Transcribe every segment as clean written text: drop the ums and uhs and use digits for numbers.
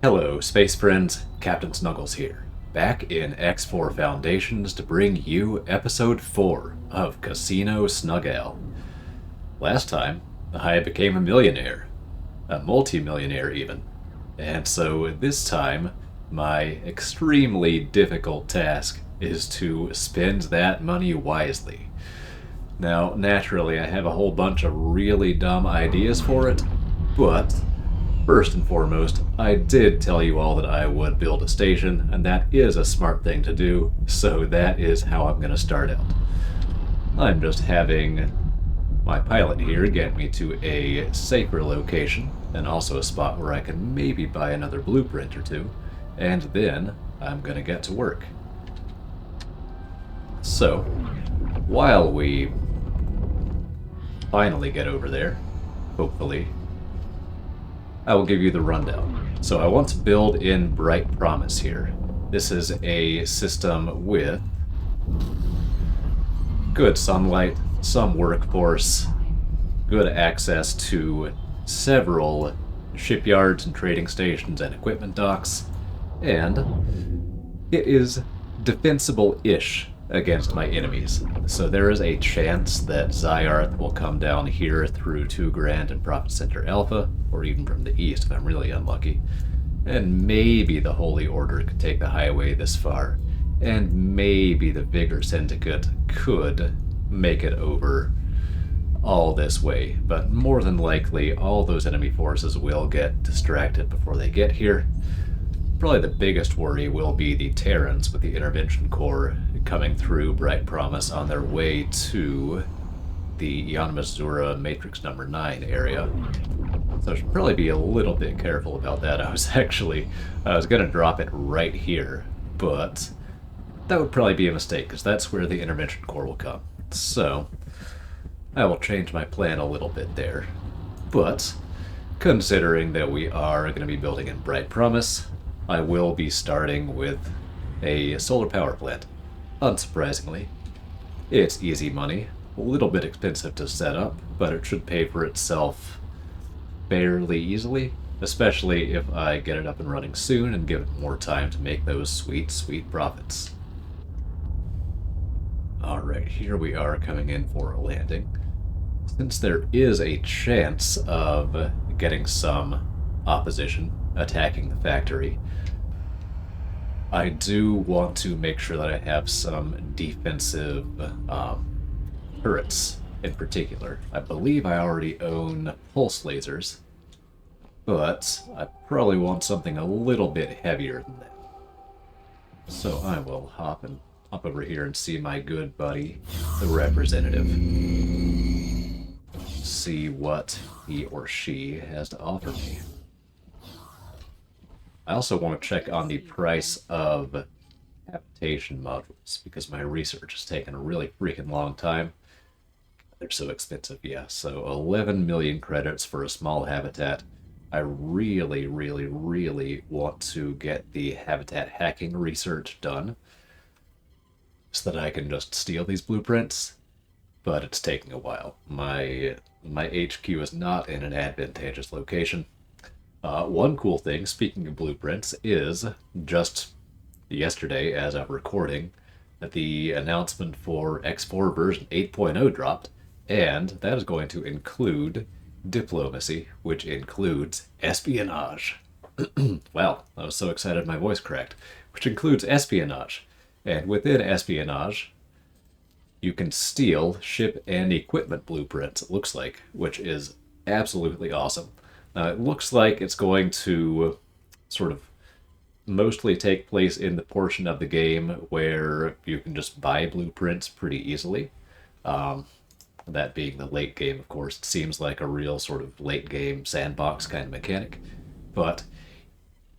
Hello, space friends. Captain Snuggles here, back in X4 Foundations to bring you episode 4 of Casino Snuggale. Last time, I became a millionaire, a multimillionaire even, and so this time, my extremely difficult task is to spend that money wisely. Now, naturally, I have a whole bunch of really dumb ideas for it, but first and foremost, I did tell you all that I would build a station, and that is a smart thing to do, so that is how I'm going to start out. I'm just having my pilot here get me to a safer location, and also a spot where I can maybe buy another blueprint or two, and then I'm going to get to work. So, while we finally get over there, hopefully, I will give you the rundown. So I want to build in Bright Promise here. This is a system with good sunlight, some workforce, good access to several shipyards and trading stations and equipment docks, and it is defensible-ish against my enemies. So there is a chance that Zyarth will come down here through 2 Grand and Profit Center Alpha, or even from the east if I'm really unlucky. And maybe the Holy Order could take the highway this far. And maybe the Vigor Syndicate could make it over all this way. But more than likely, all those enemy forces will get distracted before they get here. Probably the biggest worry will be the Terrans with the Intervention Corps coming through Bright Promise on their way to the Yanmazura Matrix number 9 area. So I should probably be a little bit careful about that. I was going to drop it right here, but that would probably be a mistake because that's where the Intervention Corps will come. So I will change my plan a little bit there. But considering that we are going to be building in Bright Promise, I will be starting with a solar power plant. Unsurprisingly, it's easy money, a little bit expensive to set up, but it should pay for itself fairly easily, especially if I get it up and running soon and give it more time to make those sweet, sweet profits. Alright, here we are coming in for a landing. Since there is a chance of getting some opposition attacking the factory, I do want to make sure that I have some defensive turrets in particular. I believe I already own pulse lasers, but I probably want something a little bit heavier than that. So I will hop over here and see my good buddy, the representative. See what he or she has to offer me. I also want to check on the price of habitation modules because my research has taken a really freaking long time. They're so expensive, yeah. So 11 million credits for a small habitat. I really, really, really want to get the habitat hacking research done so that I can just steal these blueprints, but it's taking a while. My HQ is not in an advantageous location. One cool thing, speaking of blueprints, is just yesterday, as I'm recording, that the announcement for X4 version 8.0 dropped, and that is going to include diplomacy, which includes espionage. Wow, I was so excited my voice cracked. Which includes espionage. And within espionage, you can steal ship and equipment blueprints, it looks like, which is absolutely awesome. It looks like it's going to sort of mostly take place in the portion of the game where you can just buy blueprints pretty easily. That being the late game, of course. It seems like a real sort of late game sandbox kind of mechanic. But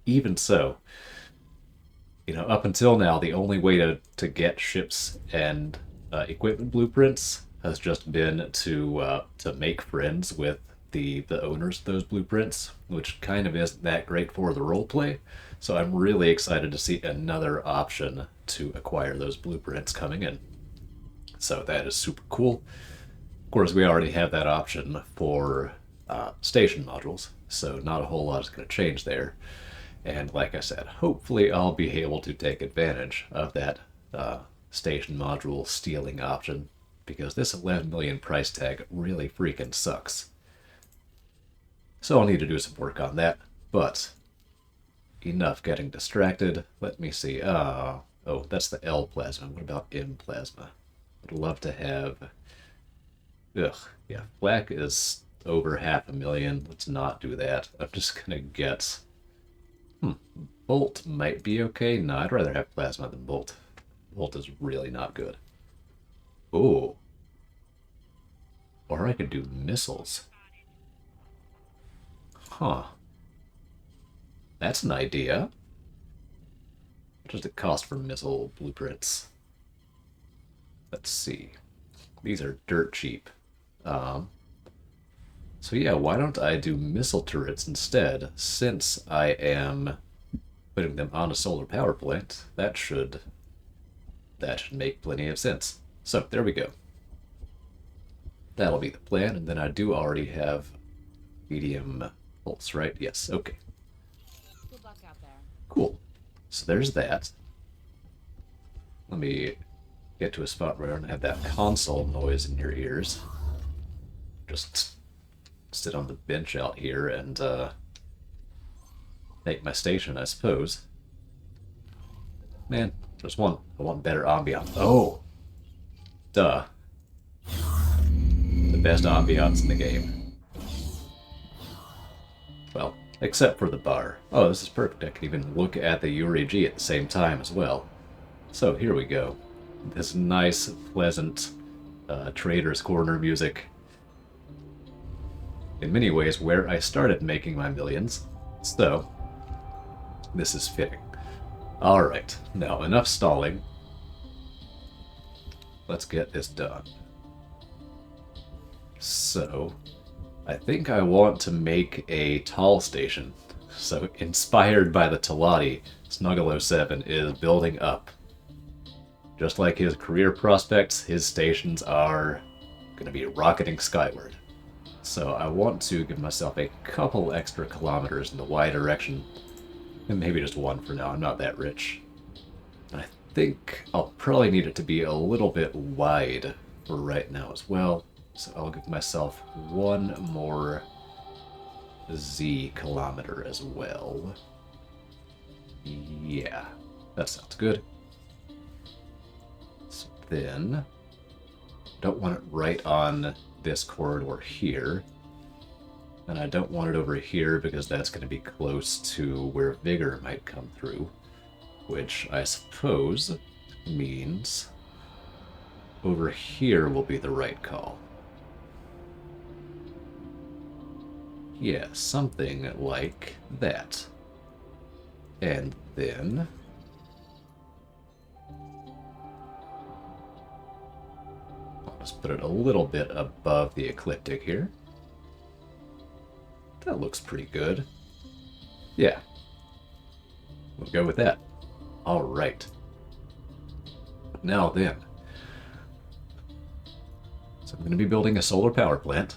even so, up until now, the only way to get ships and equipment blueprints has just been to make friends with the owners of those blueprints, which kind of isn't that great for the roleplay. So I'm really excited to see another option to acquire those blueprints coming in. So that is super cool. Of course, we already have that option for station modules, so not a whole lot is going to change there. And like I said, hopefully I'll be able to take advantage of that station module stealing option, because this 11 million price tag really freaking sucks. So I'll need to do some work on that, but enough getting distracted. Let me see. Oh, that's the L plasma. What about M plasma? I'd love to have... Ugh, yeah, black is over 500,000. Let's not do that. I'm just gonna get... Bolt might be okay. No, I'd rather have plasma than Bolt. Bolt is really not good. Oh. Or I could do missiles. Huh. That's an idea. What does it cost for missile blueprints? Let's see. These are dirt cheap. So yeah, why don't I do missile turrets instead, since I am putting them on a solar power plant? That should make plenty of sense. So there we go. That'll be the plan, and then I do already have medium pulse, right? Yes, okay. Good luck out there. Cool. So there's that. Let me get to a spot where I don't have that console noise in your ears. Just sit on the bench out here and take my station, I suppose. Man, I want better ambiance. Oh! Duh. The best ambiance in the game. Well, except for the bar. Oh, this is perfect. I can even look at the Yuri G at the same time as well. So here we go. This nice, pleasant Trader's Corner music. In many ways, where I started making my millions. So, this is fitting. Alright, now enough stalling. Let's get this done. So, I think I want to make a tall station. So, inspired by the Talati, Snuggale 07 is building up. Just like his career prospects, his stations are going to be rocketing skyward. So I want to give myself a couple extra kilometers in the Y direction. And maybe just one for now, I'm not that rich. I think I'll probably need it to be a little bit wide for right now as well. So I'll give myself one more Z kilometer as well. Yeah, that sounds good. So then, don't want it right on this corridor here. And I don't want it over here because that's going to be close to where Vigor might come through. Which I suppose means over here will be the right call. Yeah, something like that. And then... I'll just put it a little bit above the ecliptic here. That looks pretty good. Yeah. We'll go with that. Alright. Now then. So I'm going to be building a solar power plant.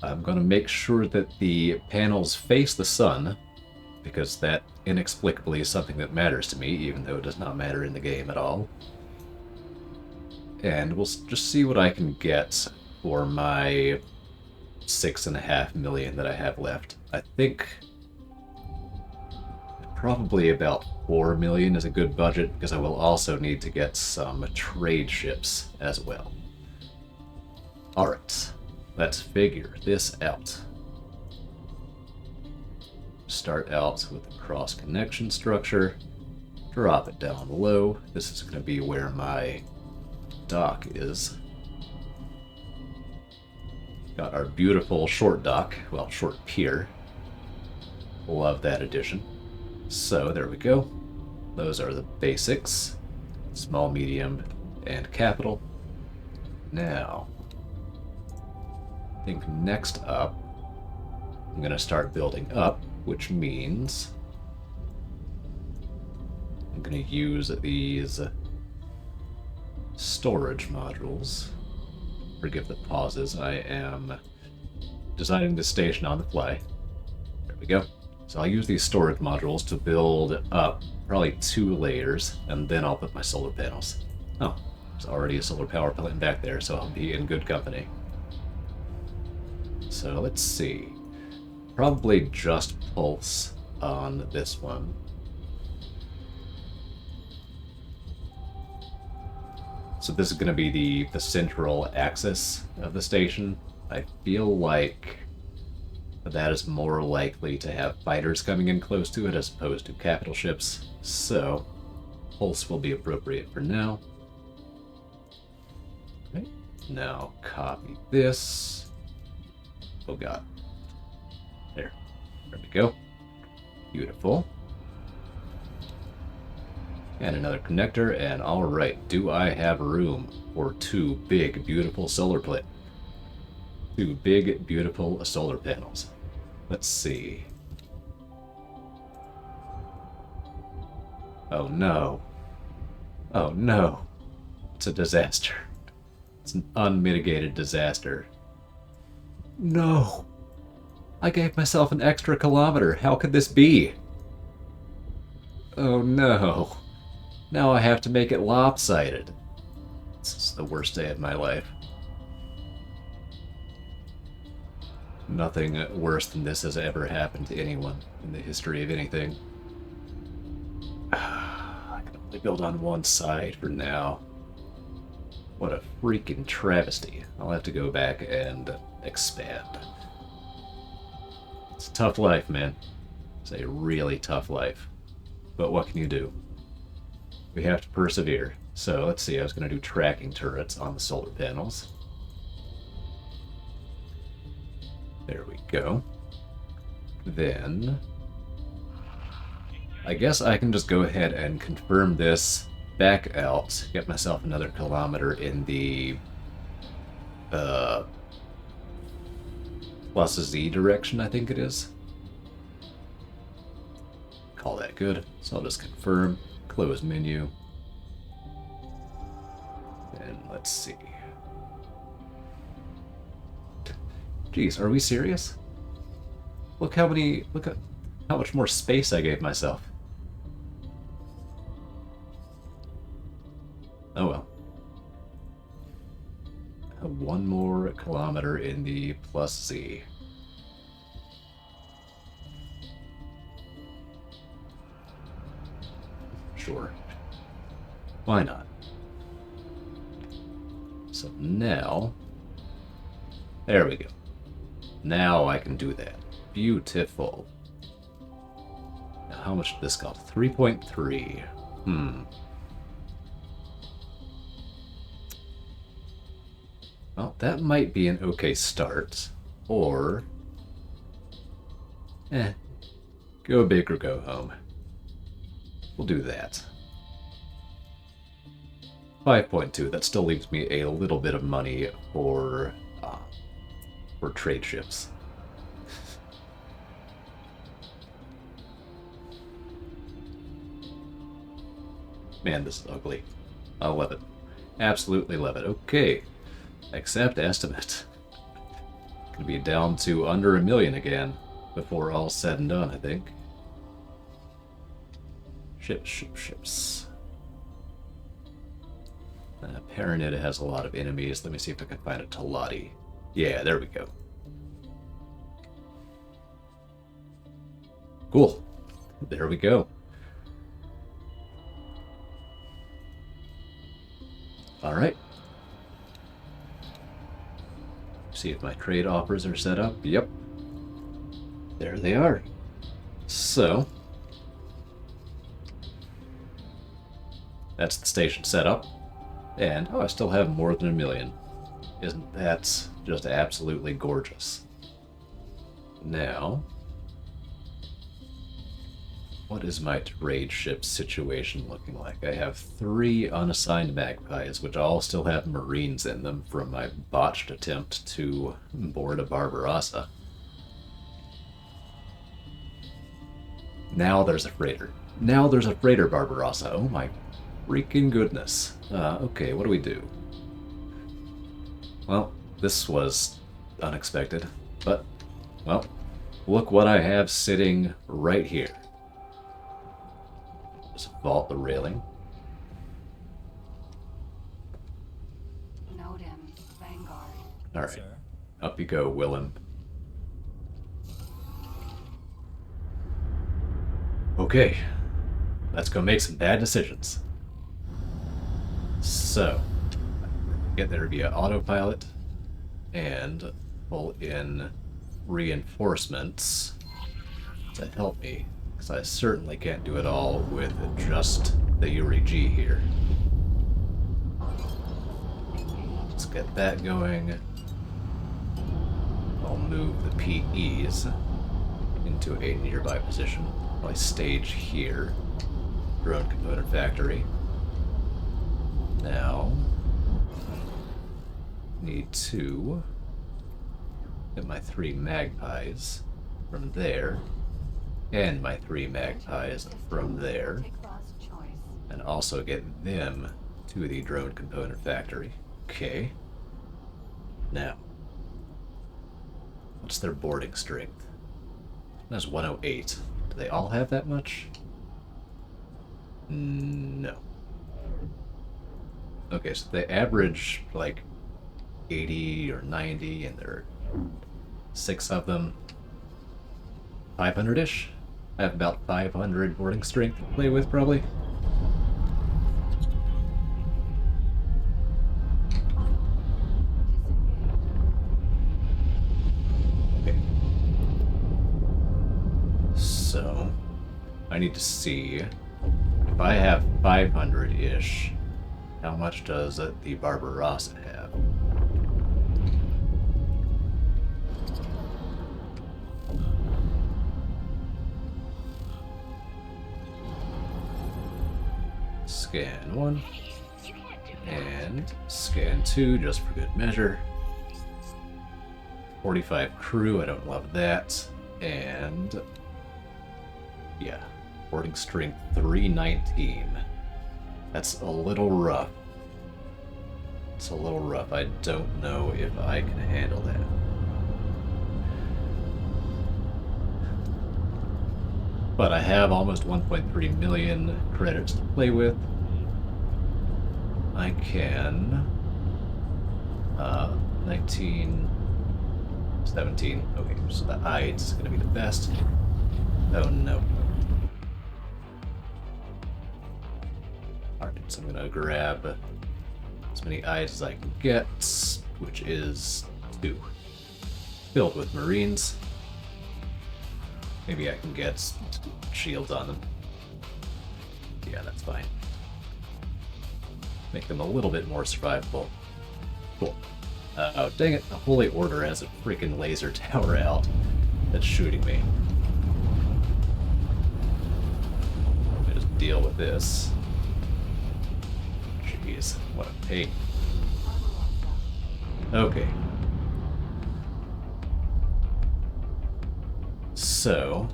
I'm going to make sure that the panels face the sun, because that inexplicably is something that matters to me, even though it does not matter in the game at all. And we'll just see what I can get for my 6.5 million that I have left. I think probably about 4 million is a good budget, because I will also need to get some trade ships as well. Alright, let's figure this out. Start out with the cross connection structure, drop it down low. This is going to be where my dock is. Got our beautiful short dock, well, short pier. Love that addition. So there we go. Those are the basics. Small, medium, and capital. Now, I think next up, I'm going to start building up, which means I'm going to use these storage modules. Forgive the pauses, I am designing this station on the fly. There we go. So I'll use these storage modules to build up probably 2 layers, and then I'll put my solar panels. Oh, there's already a solar power plant back there, so I'll be in good company. So let's see. Probably just pulse on this one. So this is going to be the central axis of the station. I feel like that is more likely to have fighters coming in close to it as opposed to capital ships. So pulse will be appropriate for now. Okay. Now copy this. Oh god. There we go. Beautiful. And another connector, and alright, do I have room for 2 big, beautiful solar plate? 2 big, beautiful solar panels. Let's see. Oh no. Oh no. It's a disaster. It's an unmitigated disaster. No. I gave myself an extra kilometer. How could this be? Oh no. Now I have to make it lopsided. This is the worst day of my life. Nothing worse than this has ever happened to anyone in the history of anything. I can only build on one side for now. What a freaking travesty. I'll have to go back and expand. It's a tough life, man. It's a really tough life. But what can you do? We have to persevere. So let's see, I was going to do tracking turrets on the solar panels. There we go. Then I guess I can just go ahead and confirm this back out, get myself another kilometer in the plus Z direction, I think it is. Call that good. So I'll just confirm, close menu, and let's see. Jeez, are we serious? Look at how much more space I gave myself. Oh well. 1 more kilometer in the plus Z. Sure. Why not? So now, there we go. Now I can do that. Beautiful. Now how much did this cost? 3.3. Well, that might be an okay start. Or, go big or go home. We'll do that. 5.2, that still leaves me a little bit of money for trade ships. Man, this is ugly. I love it. Absolutely love it. Okay. Accept estimate. Gonna be down to under 1 million again before all's said and done, I think. Ships. Paranita has a lot of enemies. Let me see if I can find a Talati. Yeah, there we go. Cool. There we go. All right. See if my trade offers are set up. Yep. There they are. So, that's the station set up. And, oh, I still have more than 1 million. Isn't that just absolutely gorgeous? Now, what is my trade ship situation looking like? I have 3 unassigned magpies, which all still have marines in them from my botched attempt to board a Barbarossa. Now there's a freighter. Now there's a freighter Barbarossa. Oh my freaking goodness. Okay, what do we do? Well, this was unexpected, but, well, Look what I have sitting right here. Just vault the railing. Note him, Vanguard. Alright, Sir. up you go, Willem. Okay, let's go make some bad decisions. So, get there via autopilot and pull in reinforcements to help me, because I certainly can't do it all with just the Yuri G here. Let's get that going. I'll move the PEs into a nearby position. Probably stage here. Drone component factory. Now, need to get my 3 magpies from there, and my 3 magpies from there, Take last choice. and also get them to the drone component factory. Okay. Now, what's their boarding strength? That's 108. Do they all have that much? No. Okay, so they average like 80 or 90, and there are 6 of them. 500-ish? I have about 500 boarding strength to play with, probably. Okay. So, I need to see if I have 500-ish, how much does the Barbarossa have? Scan 1 and scan 2 just for good measure. 45 crew, I don't love that. And yeah, boarding strength 319. That's a little rough. It's a little rough. I don't know if I can handle that. But I have almost 1.3 million credits to play with. I can 19, 17. Okay, so the IDE's is gonna be the best. Oh no. Alright, so I'm gonna grab as many IDEs as I can get, which is 2. Filled with Marines. Maybe I can get shields on them. Yeah, that's fine. Make them a little bit more survivable. Cool. Oh, dang it. The Holy Order has a freaking laser tower out that's shooting me. Let me just deal with this. Jeez, what a pain. Okay. So,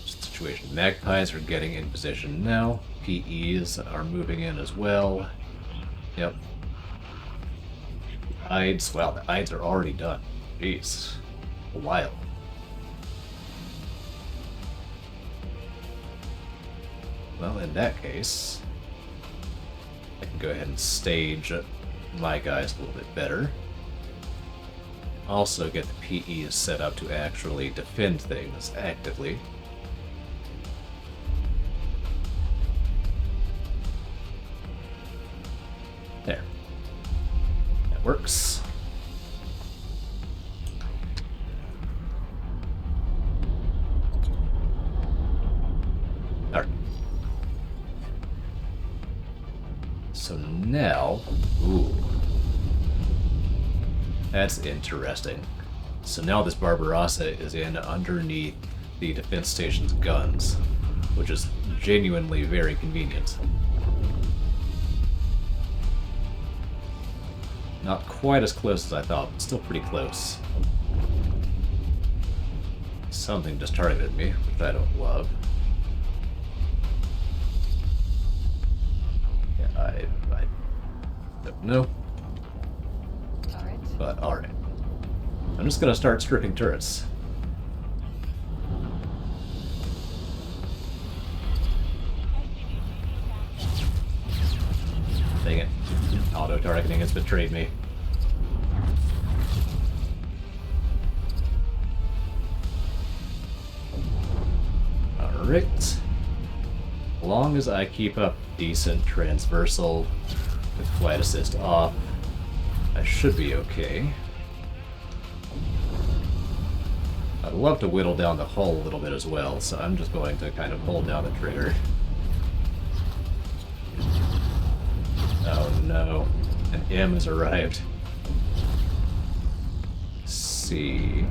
situation. Magpies are getting in position now. PEs are moving in as well. Yep. IDEs, well, the IDEs are already done. Jeez. A while. Well, in that case, I can go ahead and stage my guys a little bit better. Also get the PEs set up to actually defend things actively. There. That works. Alright. So now... Ooh. That's interesting. So now this Barbarossa is in underneath the defense station's guns, which is genuinely very convenient. Not quite as close as I thought, but still pretty close. Something just targeted me, which I don't love. Yeah, I don't know. But alright. I'm just gonna start stripping turrets. Dang it. Auto-targeting has betrayed me. Alright. As long as I keep up decent transversal with flight assist off, I should be okay. I'd love to whittle down the hull a little bit as well, so I'm just going to kind of hold down the trigger. Oh no, an M has arrived. Let's see.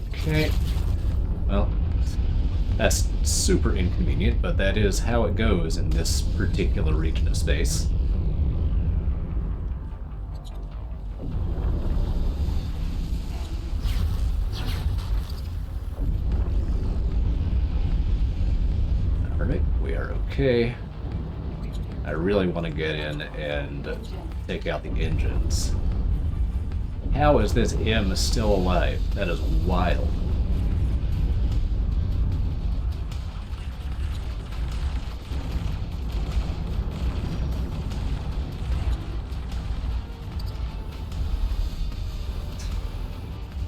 Okay. Well, that's super inconvenient, but that is how it goes in this particular region of space. Alright, we are okay. I really want to get in and take out the engines. How is this M still alive? That is wild.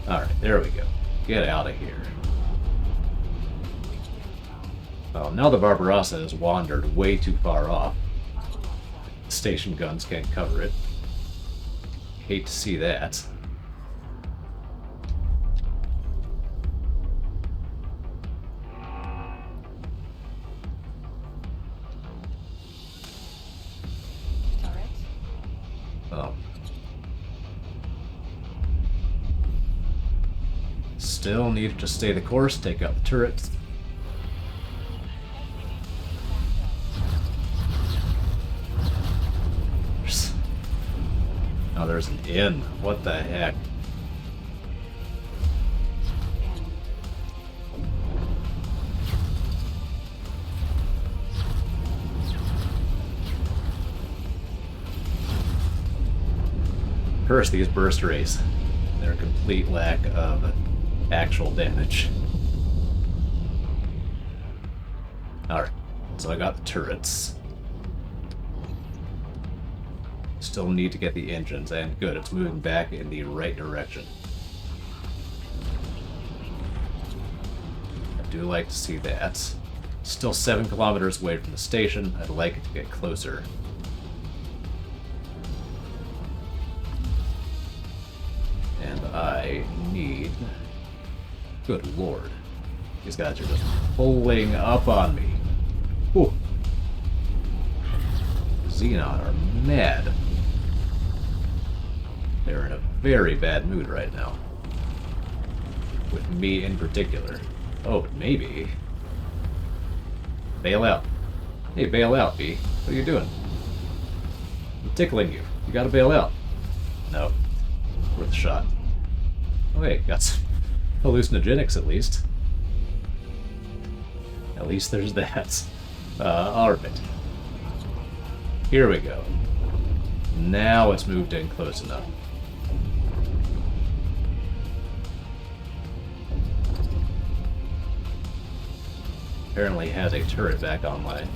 Alright, there we go. Get out of here. Well, now the Barbarossa has wandered way too far off. Station guns can't cover it. Hate to see that. Turret. Oh. Still need to stay the course, take out the turret. Oh, there's an inn. What the heck? Curse these burst rays. They're a complete lack of actual damage. Alright, so I got the turrets. Still need to get the engines, and good, it's moving back in the right direction. I do like to see that. Still 7 kilometers away from the station. I'd like it to get closer. And I need... Good lord. These guys are just pulling up on me. Ooh. Xenon are mad. They're in a very bad mood right now. With me in particular. Oh, maybe. Bail out. Hey, bail out, B. What are you doing? I'm tickling you. You gotta bail out. No. Worth a shot. Oh, hey, got some hallucinogenics at least. At least there's that. Alright. Here we go. Now it's moved in close enough. Apparently has a turret back online.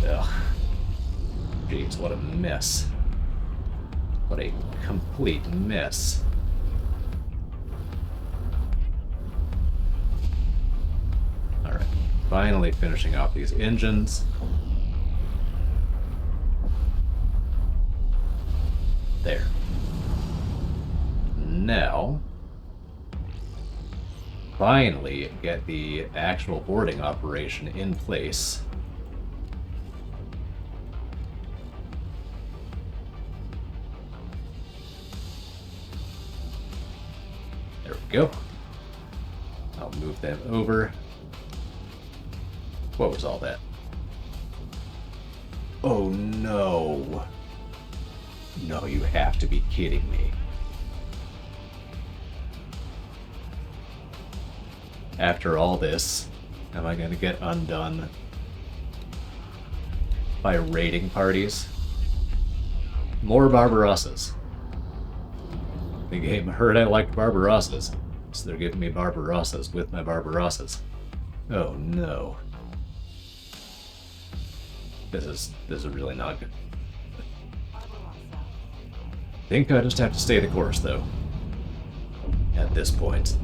Ugh. Jeez, what a mess. What a complete mess. Alright, finally finishing off these engines. There. Now, finally get the actual boarding operation in place. There we go. I'll move them over. What was all that? Oh no. No, you have to be kidding me. After all this, am I gonna get undone by raiding parties? More Barbarossas. The game heard I liked Barbarossas, so they're giving me Barbarossas with my Barbarossas. Oh no. This is really not good. Think I just have to stay the course though. At this point.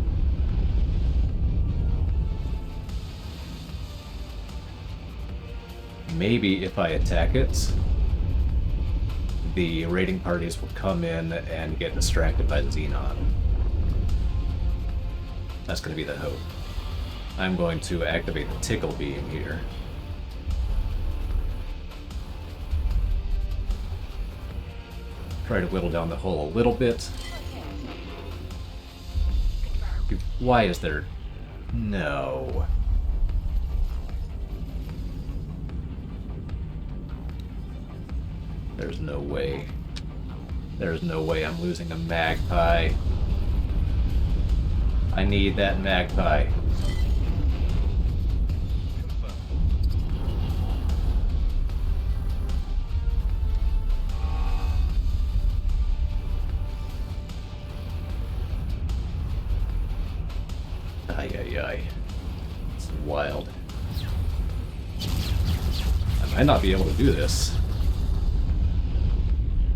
Maybe if I attack it, the raiding parties will come in and get distracted by the Xenon. That's going to be the hope. I'm going to activate the tickle beam here. Try to whittle down the hole a little bit. Why is there... No. There's no way. There's no way I'm losing a magpie. I need that magpie. Ay, ay, ay. It's wild. I might not be able to do this.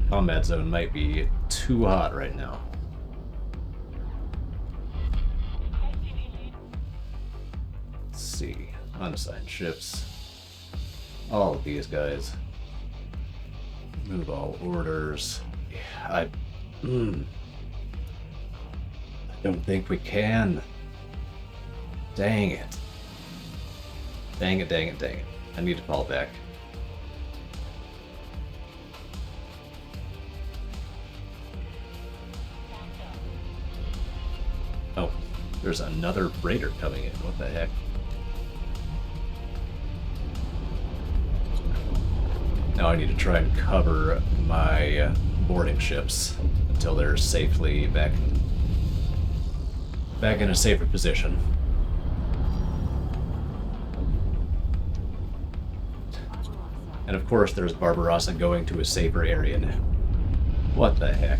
Combat zone might be too hot right now. Let's see. Unassigned ships. All of these guys. Move all orders. Yeah, I don't think we can. Dang it. Dang it, dang it, dang it. I need to fall back. Oh, there's another raider coming in. What the heck? Now I need to try and cover my boarding ships until they're safely back in a safer position. And of course there's Barbarossa going to a safer area now. What the heck?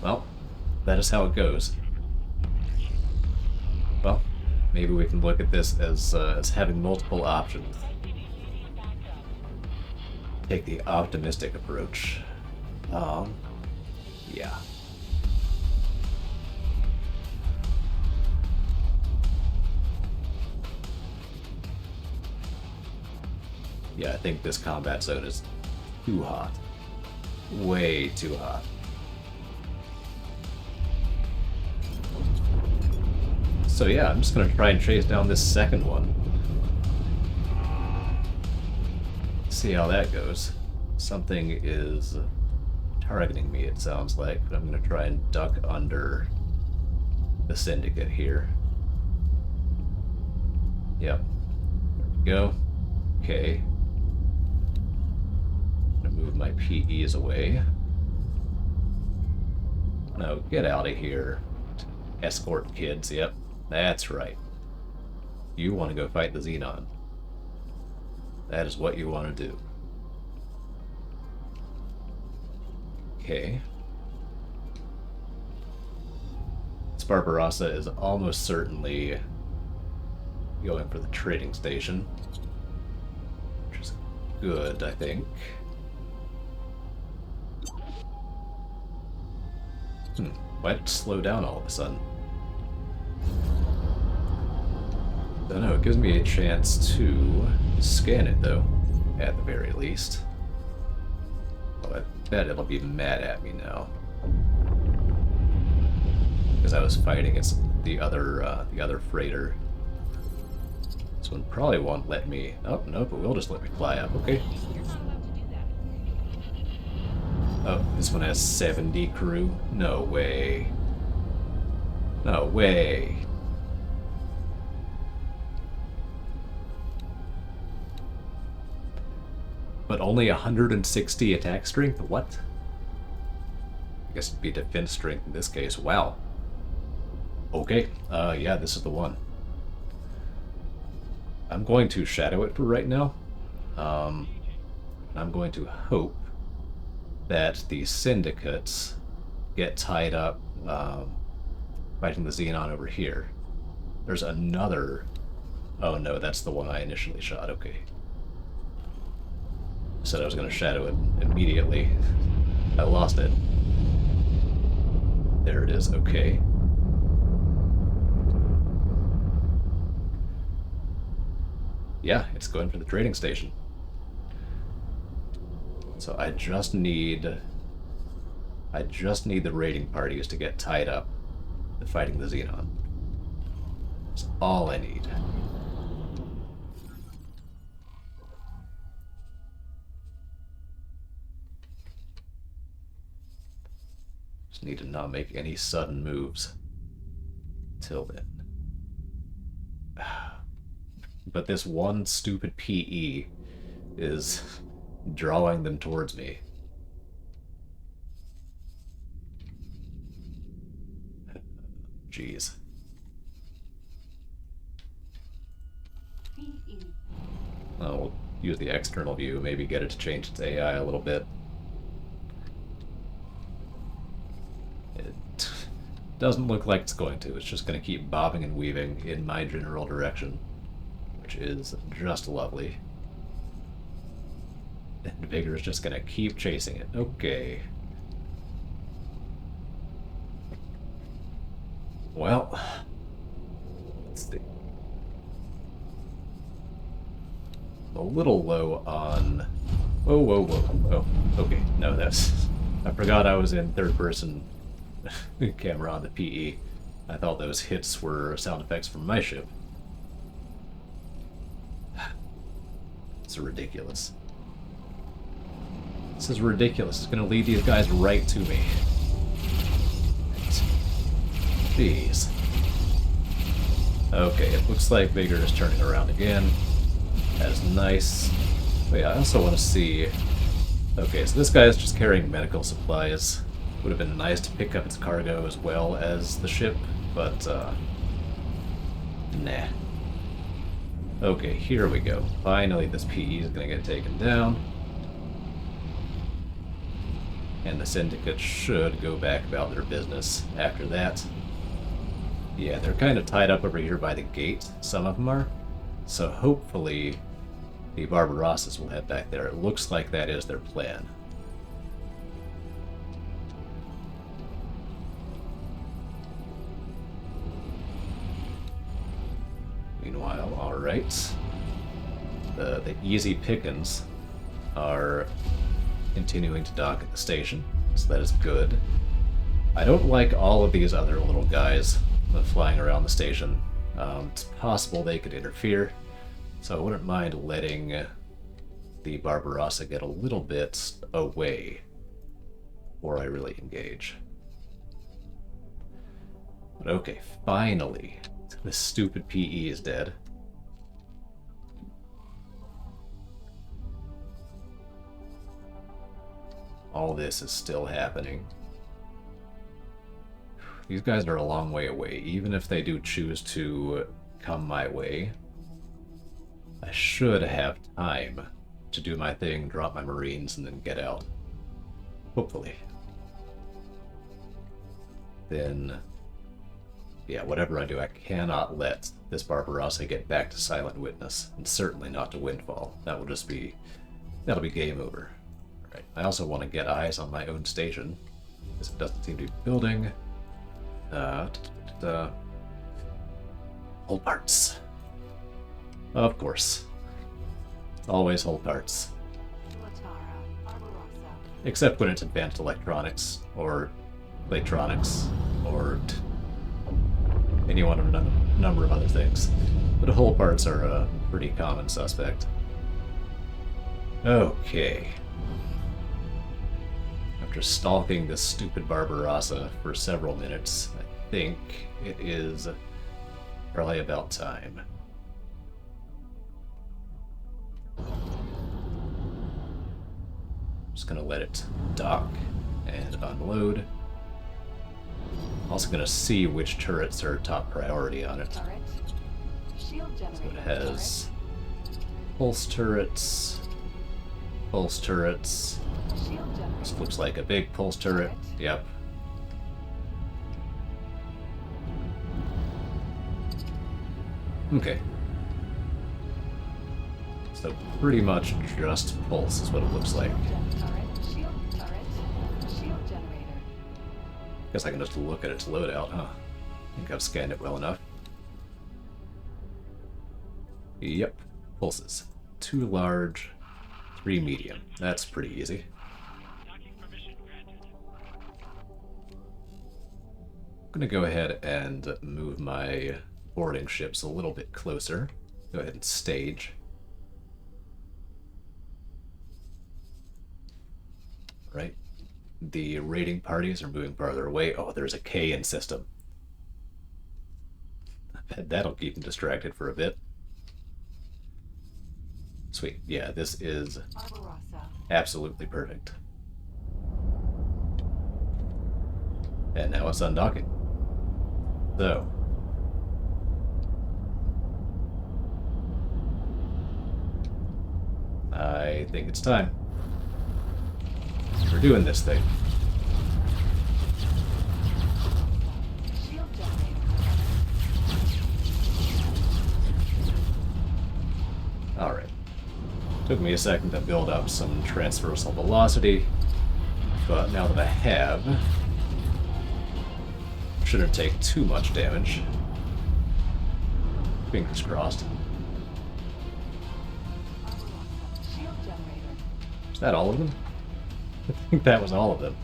Well, that is how it goes. Well, maybe we can look at this as having multiple options. Take the optimistic approach. Yeah. Yeah, I think this combat zone is too hot. Way too hot. So yeah, I'm just gonna try and chase down this second one. See how that goes. Something is targeting me, it sounds like, but I'm gonna try and duck under the syndicate here. Yep. There we go. Okay. I'm gonna move my PEs away. No, get out of here. Escort kids, yep. That's right. You want to go fight the Xenon. That is what you want to do. Okay. This Barbarossa is almost certainly going for the trading station, which is good, I think. Why did it slow down all of a sudden? I don't know, it gives me a chance to scan it though, at the very least. Well, I bet it'll be mad at me now. Because I was fighting against the other freighter. This one probably won't let me... Oh, no, but will just let me fly up, okay. Oh, this one has 70 crew? No way. No way. But only 160 attack strength? What? I guess it'd be defense strength in this case. Wow. Okay, yeah, this is the one. I'm going to shadow it for right now. I'm going to hope that the syndicates get tied up fighting the Xenon over here. There's another... Oh no, that's the one I initially shot. Okay. I said I was going to shadow it immediately. I lost it. There it is. Okay. Yeah, it's going for the trading station. So I just need the raiding parties to get tied up to fighting the Xenon. That's all I need. Just need to not make any sudden moves till then. But this one stupid PE is drawing them towards me. Jeez. Well, we'll use the external view, maybe get it to change its AI a little bit. It doesn't look like it's going to. It's just going to keep bobbing and weaving in my general direction, which is just lovely. And Vigor is just going to keep chasing it. Okay. Well, let's see. A little low on... Whoa, whoa, whoa. Oh, okay. No, that's... I forgot I was in third-person camera on the PE. I thought those hits were sound effects from my ship. It's ridiculous. This is ridiculous. It's going to lead these guys right to me. Jeez. Okay, it looks like Vigor is turning around again. That is nice. Wait, I also want to see... Okay, so this guy is just carrying medical supplies. Would have been nice to pick up its cargo as well as the ship, but, nah. Okay, here we go. Finally, this PE is going to get taken down. And the Syndicate should go back about their business after that. Yeah, they're kind of tied up over here by the gate. Some of them are. So hopefully the Barbarossas will head back there. It looks like that is their plan. Meanwhile, alright. The easy pickings are continuing to dock at the station, so that is good. I don't like all of these other little guys flying around the station. It's possible they could interfere, so I wouldn't mind letting the Barbarossa get a little bit away before I really engage. But okay, finally, this stupid PE is dead. All this is still happening. These guys are a long way away. Even if they do choose to come my way, I should have time to do my thing, drop my Marines, and then get out. Hopefully. Then, yeah, whatever I do, I cannot let this Barbarossa get back to Silent Witness, and certainly not to Windfall. That will just be... that'll be game over. Alright, I also want to get eyes on my own station, because it doesn't seem to be building. Hull parts. Of course. Always hull parts. Except when it's advanced electronics, or electronics, or any one of a number of other things. But hull parts are a pretty common suspect. Okay. After stalking this stupid Barbarossa for several minutes, I think it is probably about time. Just gonna let it dock and unload. Also going to see which turrets are top priority on it. Turret. Shield So generator. it has pulse turrets, pulse turrets. Turret. Shield generator. This looks like a big pulse turret. Yep. Okay. So pretty much just pulse is what it looks like. Shield turret. Shield generator. Guess I can just look at its loadout, huh? I think I've scanned it well enough. Yep. Pulses. 2 large, 3 medium. That's pretty easy. I'm gonna go ahead and move my boarding ships a little bit closer. Go ahead and stage. Right. The raiding parties are moving farther away. Oh, there's a K in system. I bet that'll keep them distracted for a bit. Sweet. Yeah, this is Barbarossa. absolutely perfect. And now it's undocking. So. I think it's time. We're doing this thing. Shield generator. Alright. Took me a second to build up some transversal velocity, but now that I have, shouldn't take too much damage. Fingers crossed. Shield generator. Is that all of them? I think that was all of them.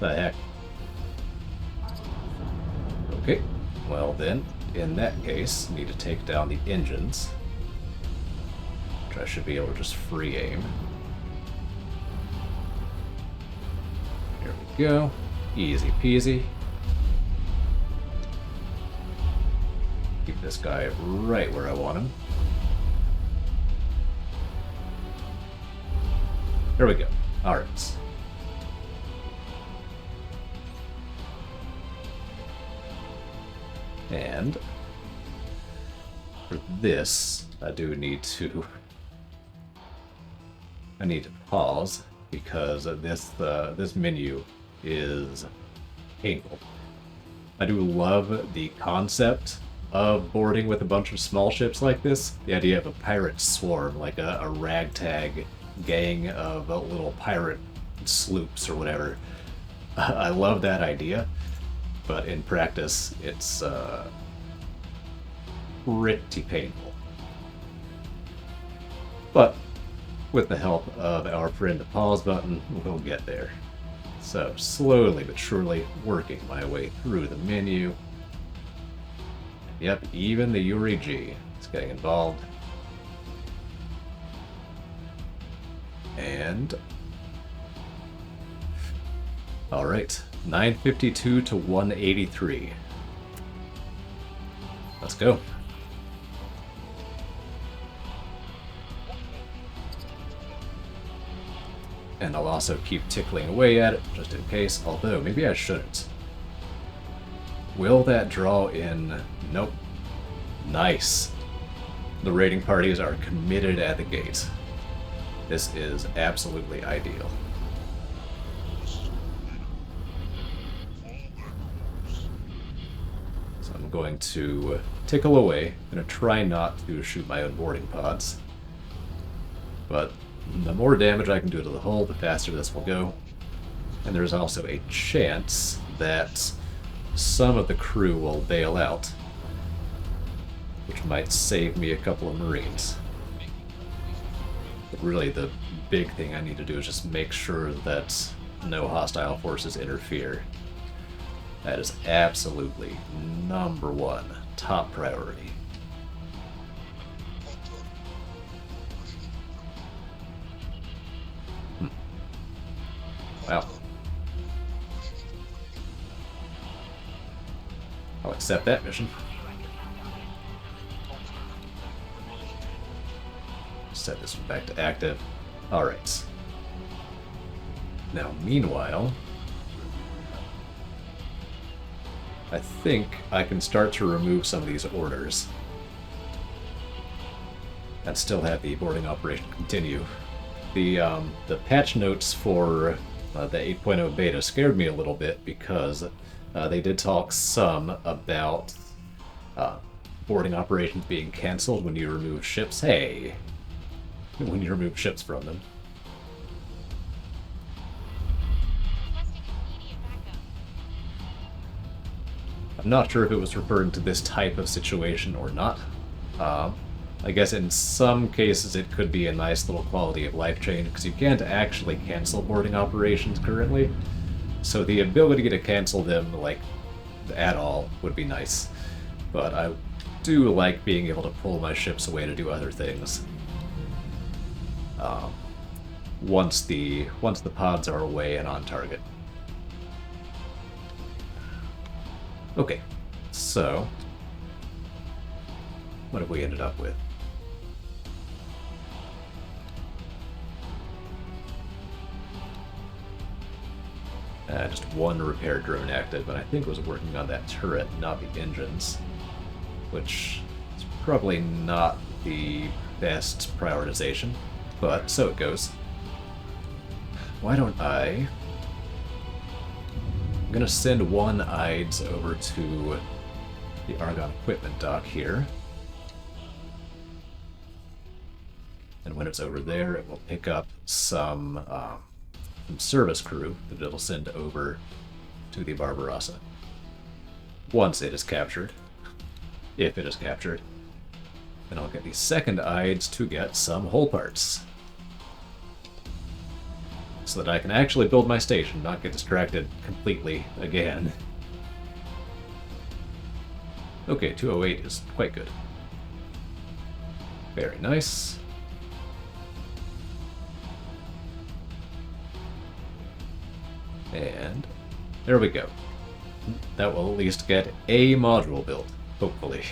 The heck? Okay, well then, in that case, need to take down the engines. Which I should be able to just free aim. Here we go. Easy peasy. Keep this guy right where I want him. There we go. Alright. And for this, I need to pause because this menu is painful. I do love the concept of boarding with a bunch of small ships like this. The idea of a pirate swarm, like a ragtag gang of little pirate sloops or whatever. I love that idea, but in practice, it's pretty painful. But with the help of our friend the pause button, we'll get there. So slowly but surely working my way through the menu. Yep, even the Yuri G is getting involved. And all right, 952 to 183. Let's go. And I'll also keep tickling away at it just in case, although maybe I shouldn't. Will that draw in? Nope. Nice. The raiding parties are committed at the gate. This is absolutely ideal. So I'm going to tickle away. I'm going to try not to shoot my own boarding pods. But the more damage I can do to the hull, the faster this will go. And there's also a chance that some of the crew will bail out, which might save me a couple of Marines. But really, the big thing I need to do is just make sure that no hostile forces interfere. That is absolutely #1, top priority. Wow. I'll accept that mission. Set this one back to active. Alright. Now, meanwhile, I think I can start to remove some of these orders and still have the boarding operation continue. The patch notes for the 8.0 beta scared me a little bit because they did talk some about boarding operations being canceled when you remove ships. Hey, when you remove ships from them. I'm not sure if it was referring to this type of situation or not. I guess in some cases it could be a nice little quality of life change, because you can't actually cancel boarding operations currently. So the ability to cancel them, like, at all would be nice. But I do like being able to pull my ships away to do other things. Once the pods are away and on target. Okay, so what have we ended up with? Just one repair drone active, and I think it was working on that turret, not the engines, which is probably not the best prioritization, but so it goes. Why don't I'm gonna send one IDES over to the Argon equipment dock here. And when it's over there, it will pick up some service crew that it'll send over to the Barbarossa. Once it is captured. If it is captured. And I'll get the second IDES to get some hull parts. So that I can actually build my station, not get distracted completely again. Okay, 208 is quite good. Very nice. And there we go. That will at least get a module built, hopefully.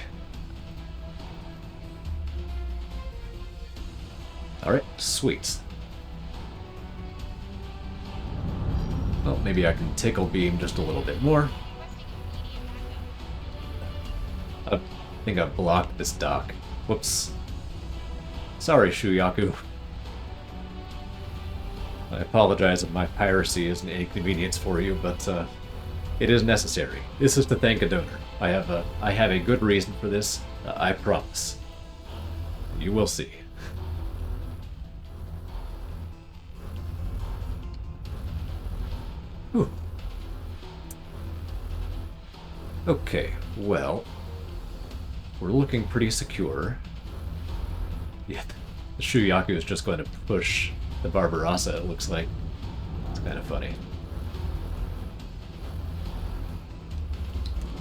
Alright, sweet. Well, maybe I can tickle beam just a little bit more. I think I've blocked this dock. Whoops. Sorry, Shuyaku. I apologize if my piracy is an inconvenience for you, but it is necessary. This is to thank a donor. I have a good reason for this. I promise. You will see. Whew. Okay, well, we're looking pretty secure. Yeah, the Shuyaku is just going to push the Barbarossa, it looks like. It's kind of funny.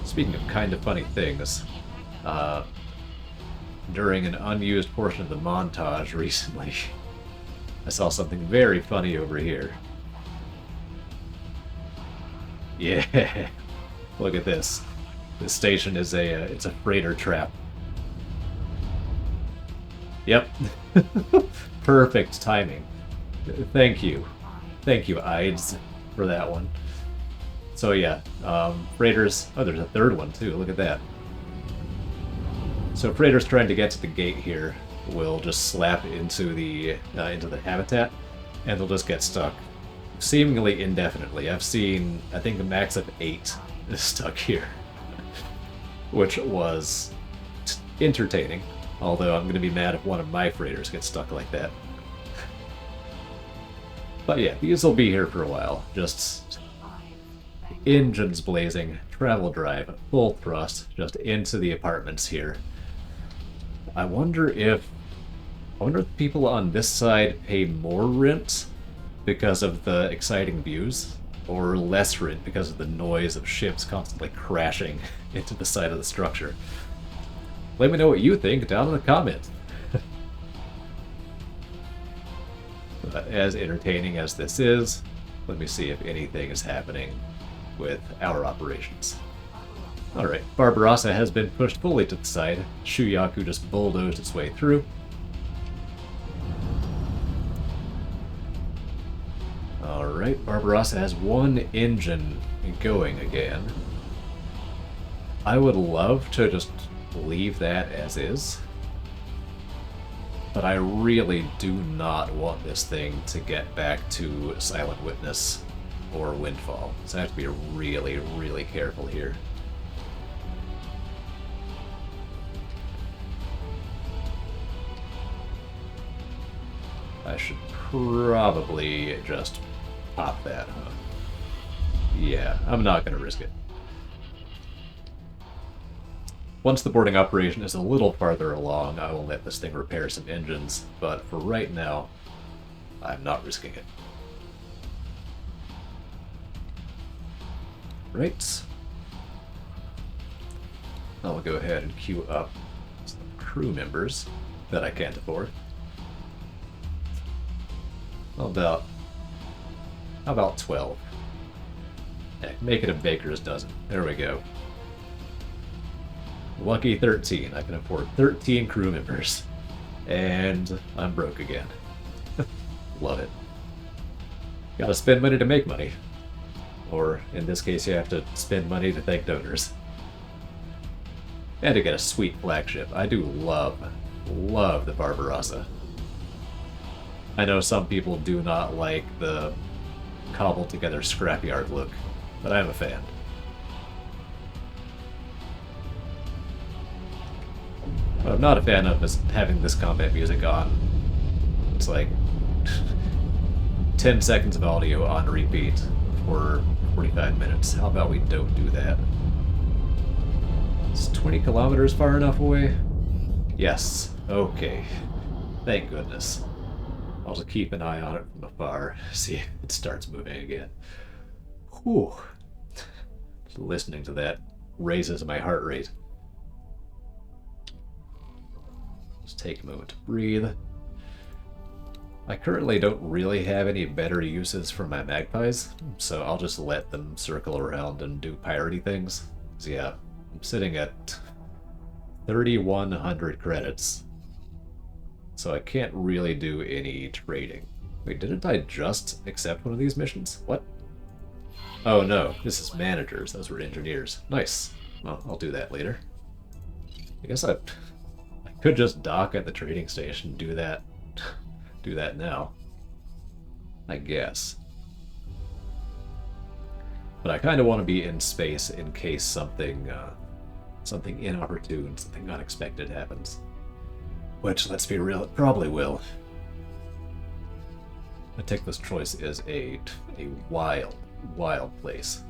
Speaking of kind of funny things, during an unused portion of the montage recently, I saw something very funny over here. Yeah, look at this. This station is it's a freighter trap. Yep. Perfect timing. Thank you. Thank you, IDES, for that one. So yeah, freighters... Oh, there's a third one too, look at that. So freighters trying to get to the gate here will just slap into the habitat, and they'll just get stuck. Seemingly indefinitely. I've seen, I think, a max of 8 stuck here. Which was entertaining. Although I'm going to be mad if one of my freighters gets stuck like that. But yeah, these will be here for a while. Just engines blazing, travel drive, full thrust, just into the apartments here. I wonder if people on this side pay more rent because of the exciting views, or less rent because of the noise of ships constantly crashing into the side of the structure. Let me know what you think down in the comments. But as entertaining as this is, let me see if anything is happening with our operations. Alright, Barbarossa has been pushed fully to the side. Shuyaku just bulldozed its way through. Alright, Barbarossa has one engine going again. I would love to just leave that as is, but I really do not want this thing to get back to Silent Witness or Windfall. So I have to be really, really careful here. I should probably just pop that, huh? Yeah, I'm not going to risk it. Once the boarding operation is a little farther along, I will let this thing repair some engines, but for right now, I'm not risking it. Right. I'll go ahead and queue up some crew members that I can't afford. How about 12? Heck, make it a baker's dozen. There we go. Lucky 13. I can afford 13 crew members. And I'm broke again. Love it. Gotta spend money to make money. Or, in this case, you have to spend money to thank donors. And to get a sweet flagship. I do love the Barbarossa. I know some people do not like the cobbled together scrapyard look, but I'm a fan. But I'm not a fan of this, having this combat music on. It's like 10 seconds of audio on repeat for 45 minutes. How about we don't do that? Is 20 kilometers far enough away? Yes. Okay. Thank goodness. I'll just keep an eye on it from afar, see if it starts moving again. Whew. Just listening to that raises my heart rate. Just take a moment to breathe. I currently don't really have any better uses for my magpies, so I'll just let them circle around and do piratey things. So yeah, I'm sitting at 3,100 credits. So I can't really do any trading. Wait, didn't I just accept one of these missions? What? Oh no, this is managers. Those were engineers. Nice. Well, I'll do that later. I guess I could just dock at the trading station and do that. Do that now. I guess. But I kind of want to be in space in case something inopportune, something unexpected happens. Which, let's be real, it probably will. I think this choice is a wild, wild place.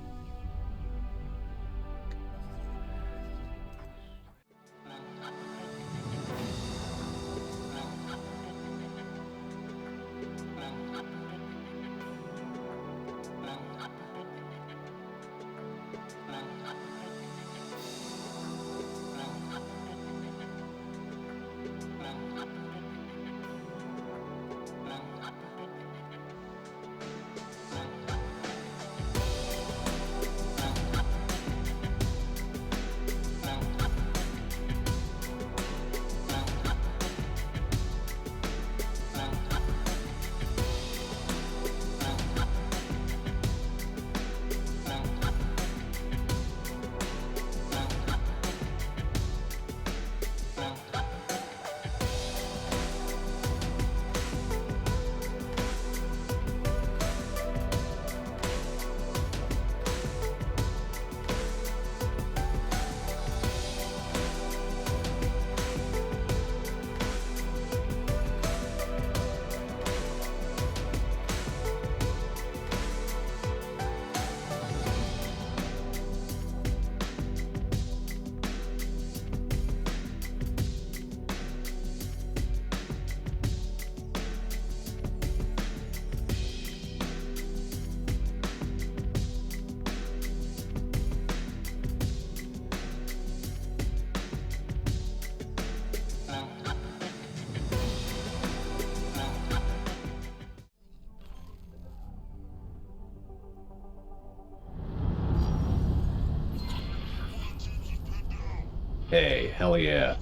Hey, hell yeah.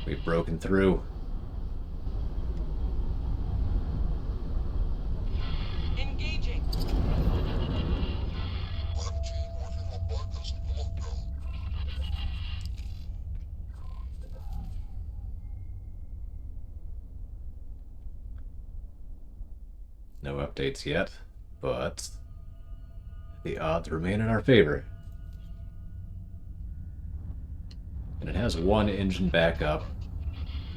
We've broken through. Engaging. Red team working on Barca's No updates yet, but the odds remain in our favor. And it has one engine backup,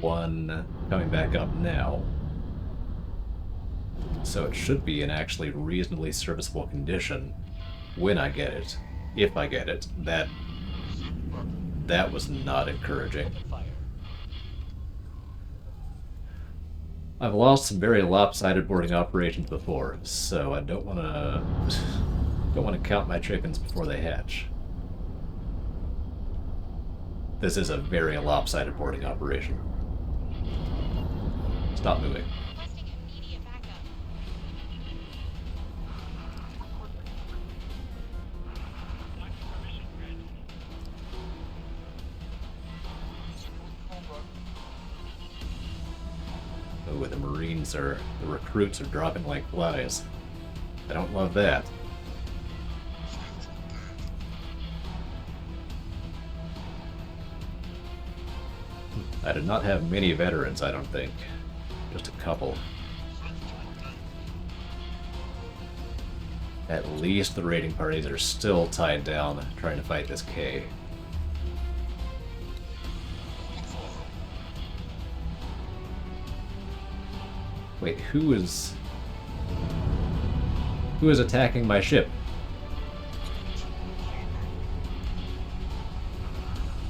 one coming back up now. So it should be in actually reasonably serviceable condition when I get it. If I get it. That was not encouraging. I've lost some very lopsided boarding operations before, so I don't want to count my chickens before they hatch. This is a very lopsided boarding operation. Stop moving. Requesting immediate backup. Oh, the recruits are dropping like flies. I don't love that. I did not have many veterans, I don't think. Just a couple. At least the raiding parties are still tied down trying to fight this K. Wait, who is attacking my ship?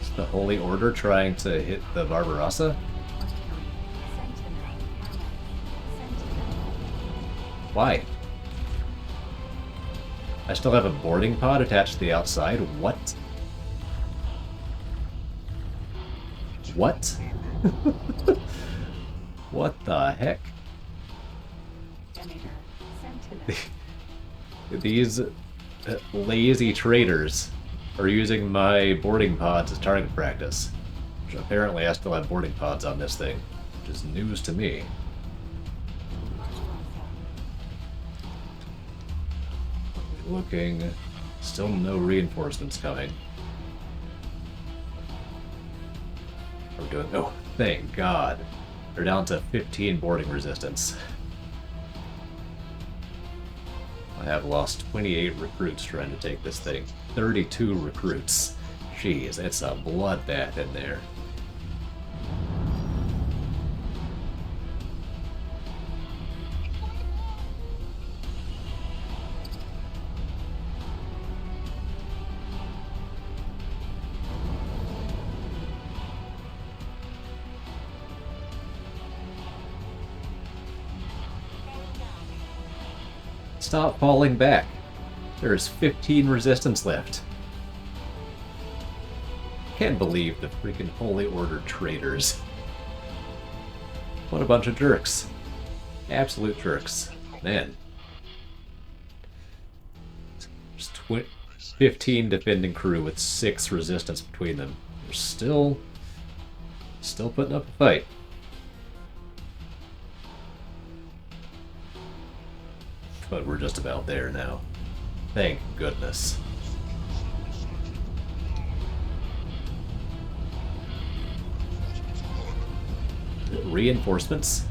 Is the Holy Order trying to hit the Barbarossa? Why? I still have a boarding pod attached to the outside? What? What? What the heck? These lazy traders are using my boarding pods as target practice. Which apparently I still have boarding pods on this thing, which is news to me. Looking, still no reinforcements coming. We're doing, oh, thank God. They're down to 15 boarding resistance. I have lost 28 recruits trying to take this thing. 32 recruits. Jeez, it's a bloodbath in there. Stop falling back. There's 15 resistance left. Can't believe the freaking Holy Order traitors. What a bunch of jerks. Absolute jerks. Man. There's 15 defending crew with 6 resistance between them. They're still putting up a fight. But we're just about there now. Thank goodness. Reinforcements?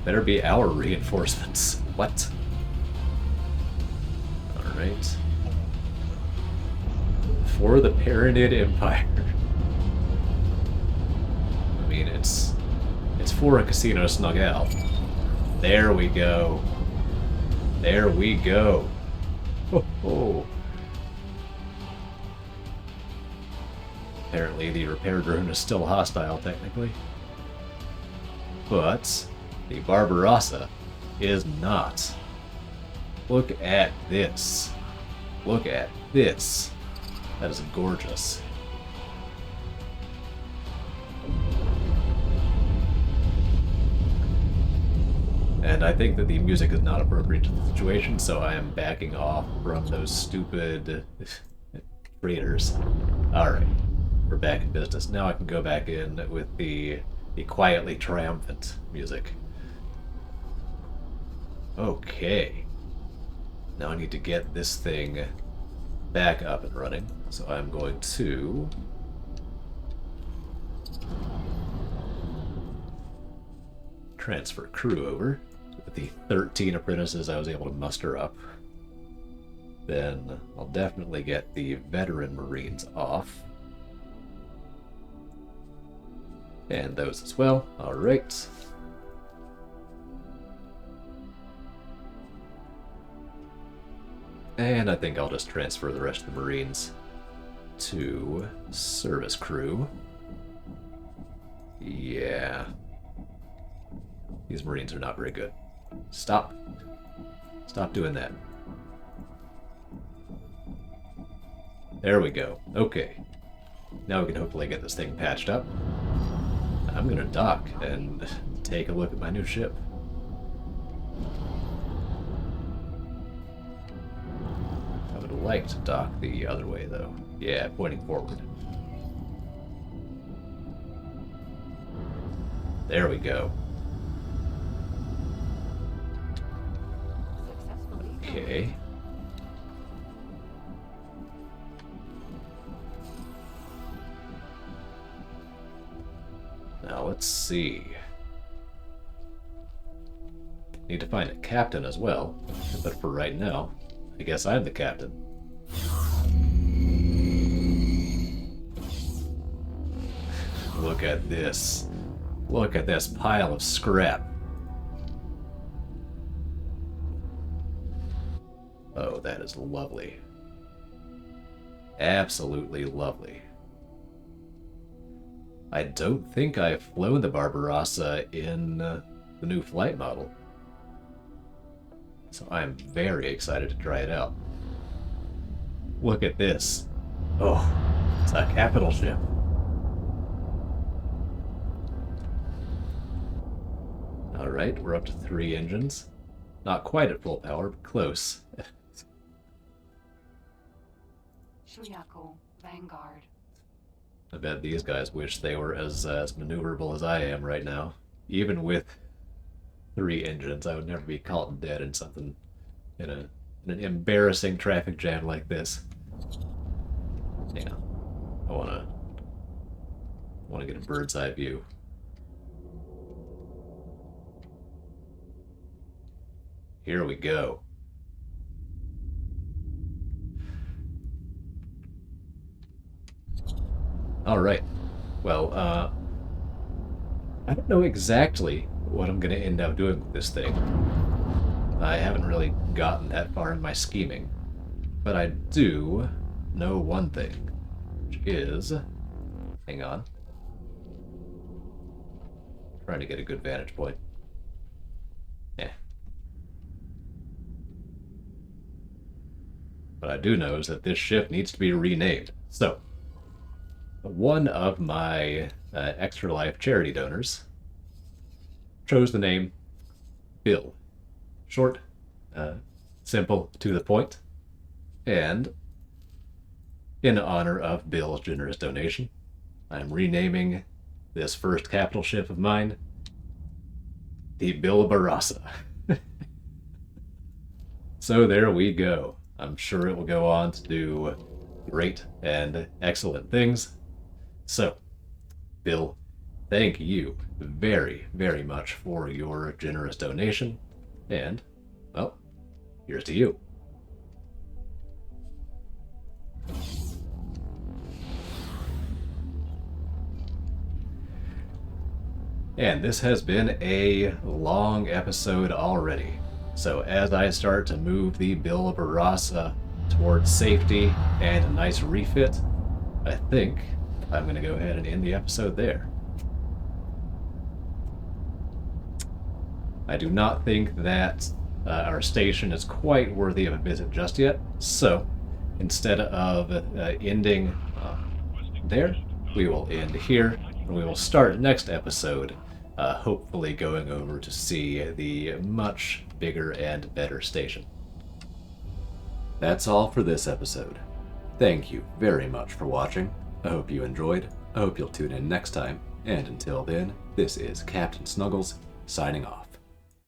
Better be our reinforcements. What? Alright. For the Paranid Empire. I mean, it's for a casino Snuggale. There we go. There we go. Ho ho. Apparently the repair drone is still hostile technically. But the Barbarossa is not. Look at this. Look at this. That is gorgeous. And I think that the music is not appropriate to the situation, so I am backing off from those stupid traders. Alright, we're back in business. Now I can go back in with the quietly triumphant music. Okay. Now I need to get this thing back up and running. So I'm going to transfer crew over. with the 13 apprentices I was able to muster up, then I'll definitely get the veteran Marines off. And those as well. Alright. And I think I'll just transfer the rest of the Marines to service crew. Yeah. These Marines are not very good. Stop. Stop doing that. There we go. Okay. Now we can hopefully get this thing patched up. I'm gonna dock and take a look at my new ship. I would like to dock the other way though. Yeah, pointing forward. There we go. Successfully. Okay. Now let's see. Need to find a captain as well, but for right now, I guess I'm the captain. Look at this. Look at this pile of scrap. Oh, that is lovely. Absolutely lovely. I don't think I've flown the Barbarossa in the new flight model. So I'm very excited to try it out. Look at this. Oh, it's a capital ship. Alright, we're up to 3 engines. Not quite at full power, but close. Snuggale, Vanguard. I bet these guys wish they were as maneuverable as I am right now. Even with 3 engines, I would never be caught dead in something, in an embarrassing traffic jam like this. Hang on. I wanna get a bird's eye view. Here we go. Alright. Well, I don't know exactly what I'm going to end up doing with this thing. I haven't really gotten that far in my scheming. But I do know one thing, which is... Hang on. Trying to get a good vantage point. Yeah. What I do know is that this ship needs to be renamed. So, one of my Extra Life charity donors chose the name Bill. Short, simple, to the point. And in honor of Bill's generous donation, I'm renaming this first capital ship of mine the Bill Barassa. So there we go. I'm sure it will go on to do great and excellent things. So, Bill, thank you very, very much for your generous donation. And, well, here's to you. And this has been a long episode already. So as I start to move the Bill Barassa towards safety and a nice refit, I think I'm going to go ahead and end the episode there. I do not think that our station is quite worthy of a visit just yet, so instead of ending there, we will end here, and we will start next episode, hopefully going over to see the much bigger and better station. That's all for this episode. Thank you very much for watching. I hope you enjoyed. I hope you'll tune in next time. And until then, this is Captain Snuggles, signing off.